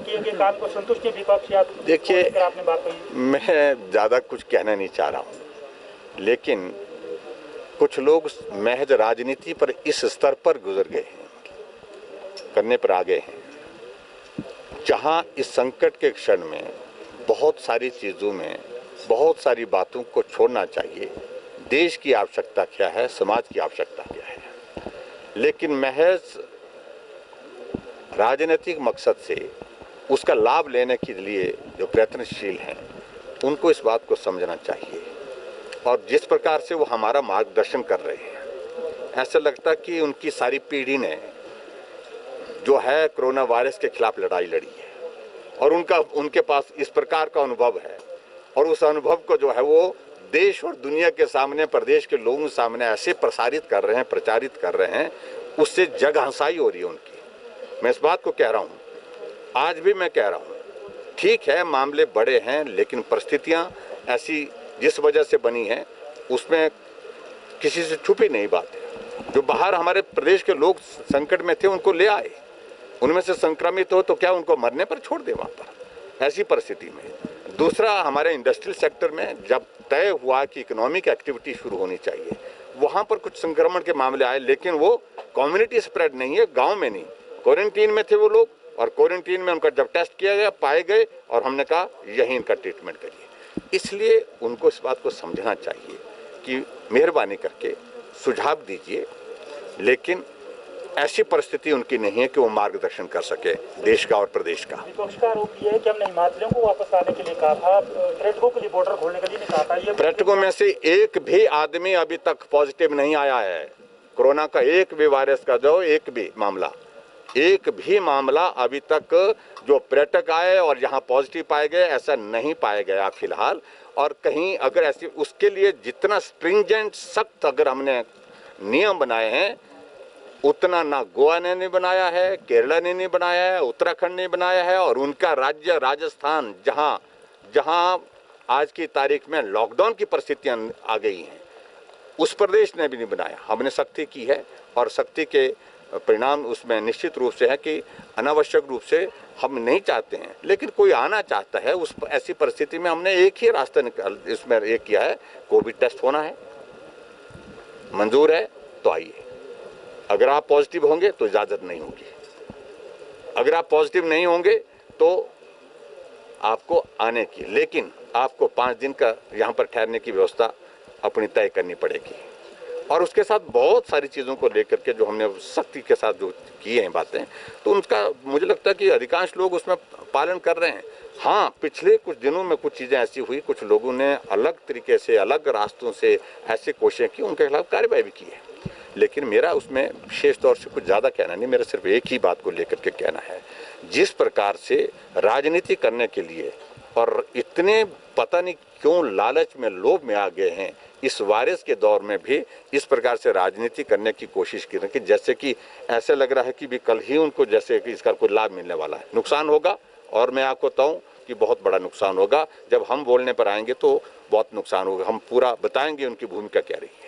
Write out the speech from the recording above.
किए गए काम को संतुष्ट है विपक्ष या देखिए, आपने बात कही? मैं ज़्यादा कुछ कहना नहीं चाह रहा हूँ, लेकिन कुछ लोग महज राजनीति पर इस स्तर पर गुजर गए हैं, करने पर आ गए हैं, जहाँ इस संकट के क्षण में बहुत सारी चीज़ों में बहुत सारी बातों को छोड़ना चाहिए। देश की आवश्यकता क्या है, समाज की आवश्यकता क्या है, लेकिन महज राजनीतिक मकसद से उसका लाभ लेने के लिए जो प्रयत्नशील हैं उनको इस बात को समझना चाहिए। और जिस प्रकार से वो हमारा मार्गदर्शन कर रहे हैं, ऐसा लगता कि उनकी सारी पीढ़ी ने जो है कोरोना वायरस के खिलाफ लड़ाई लड़ी है और उनके पास इस प्रकार का अनुभव है और उस अनुभव को जो है वो देश और दुनिया के सामने, प्रदेश के लोगों के सामने ऐसे प्रसारित कर रहे हैं, प्रचारित कर रहे हैं, उससे जग हंसाई हो रही है उनकी। मैं इस बात को कह रहा हूँ, आज भी मैं कह रहा हूँ, ठीक है मामले बड़े हैं, लेकिन परिस्थितियाँ ऐसी जिस वजह से बनी है उसमें किसी से छुपी नहीं बात है। जो बाहर हमारे प्रदेश के लोग संकट में थे उनको ले आए, उनमें से संक्रमित हो तो क्या उनको मरने पर छोड़ दे वहाँ पर, ऐसी परिस्थिति में। दूसरा, हमारे इंडस्ट्रियल सेक्टर में जब तय हुआ कि इकोनॉमिक एक्टिविटी शुरू होनी चाहिए, वहाँ पर कुछ संक्रमण के मामले आए, लेकिन वो कम्युनिटी स्प्रेड नहीं है, गाँव में नहीं, क्वारंटीन में थे वो लोग और क्वारंटीन में उनका जब टेस्ट किया गया पाए गए और हमने कहा यही इनका ट्रीटमेंट करिए। इसलिए उनको इस बात को समझना चाहिए कि मेहरबानी करके सुझाव दीजिए, लेकिन ऐसी परिस्थिति उनकी नहीं है कि वो मार्गदर्शन कर सके देश का और प्रदेश का। विपक्ष का आरोप ये है कि हमने हिमाचलियों को वापस आने के लिए कहा था, पर्यटकों के लिए बॉर्डर खोलने के लिए नहीं कहा था। ये पर्यटकों में से एक भी आदमी अभी तक पॉजिटिव नहीं आया है कोरोना का, एक भी वायरस का जो एक भी मामला अभी तक जो पर्यटक आए और यहाँ पॉजिटिव पाए गए ऐसा नहीं पाया गया फिलहाल। और कहीं अगर ऐसी, उसके लिए जितना स्ट्रिंजेंट सख्त अगर हमने नियम बनाए हैं उतना ना गोवा ने नहीं बनाया है, केरला ने नहीं बनाया है, उत्तराखंड ने बनाया है, और उनका राज्य राजस्थान जहां आज की तारीख में लॉकडाउन की परिस्थितियां आ गई हैं, उस प्रदेश ने भी नहीं बनाया। हमने सख्ती की है और सख्ती के परिणाम उसमें निश्चित रूप से है कि अनावश्यक रूप से हम नहीं चाहते हैं, लेकिन कोई आना चाहता है, उस ऐसी परिस्थिति में हमने एक ही रास्ता निकाल इसमें एक किया है, कोविड टेस्ट होना है, मंजूर है तो आइए। अगर आप पॉजिटिव होंगे तो इजाजत नहीं होगी, अगर आप पॉजिटिव नहीं होंगे तो आपको आने की, लेकिन आपको 5 दिन का यहाँ पर ठहरने की व्यवस्था अपनी तय करनी पड़ेगी। और उसके साथ बहुत सारी चीज़ों को लेकर के जो हमने सख्ती के साथ जो किए हैं बातें, तो उनका मुझे लगता है कि अधिकांश लोग उसमें पालन कर रहे हैं। हाँ, पिछले कुछ दिनों में कुछ चीज़ें ऐसी हुई, कुछ लोगों ने अलग तरीके से, अलग रास्तों से ऐसी कोशिशें की, उनके खिलाफ कार्रवाई भी की है, लेकिन मेरा उसमें विशेष तौर से कुछ ज़्यादा कहना नहीं, मेरा सिर्फ एक ही बात को लेकर के कहना है, जिस प्रकार से राजनीति करने के लिए और इतने पता नहीं क्यों लालच में, लोभ में आ गए हैं, इस वायरस के दौर में भी इस प्रकार से राजनीति करने की कोशिश की कि जैसे कि ऐसे लग रहा है कि भी कल ही उनको जैसे कि इसका कोई लाभ मिलने वाला है। नुकसान होगा, और मैं आपको बताऊं कि बहुत बड़ा नुकसान होगा। जब हम बोलने पर आएंगे तो बहुत नुकसान होगा, हम पूरा बताएंगे उनकी भूमिका क्या रही है।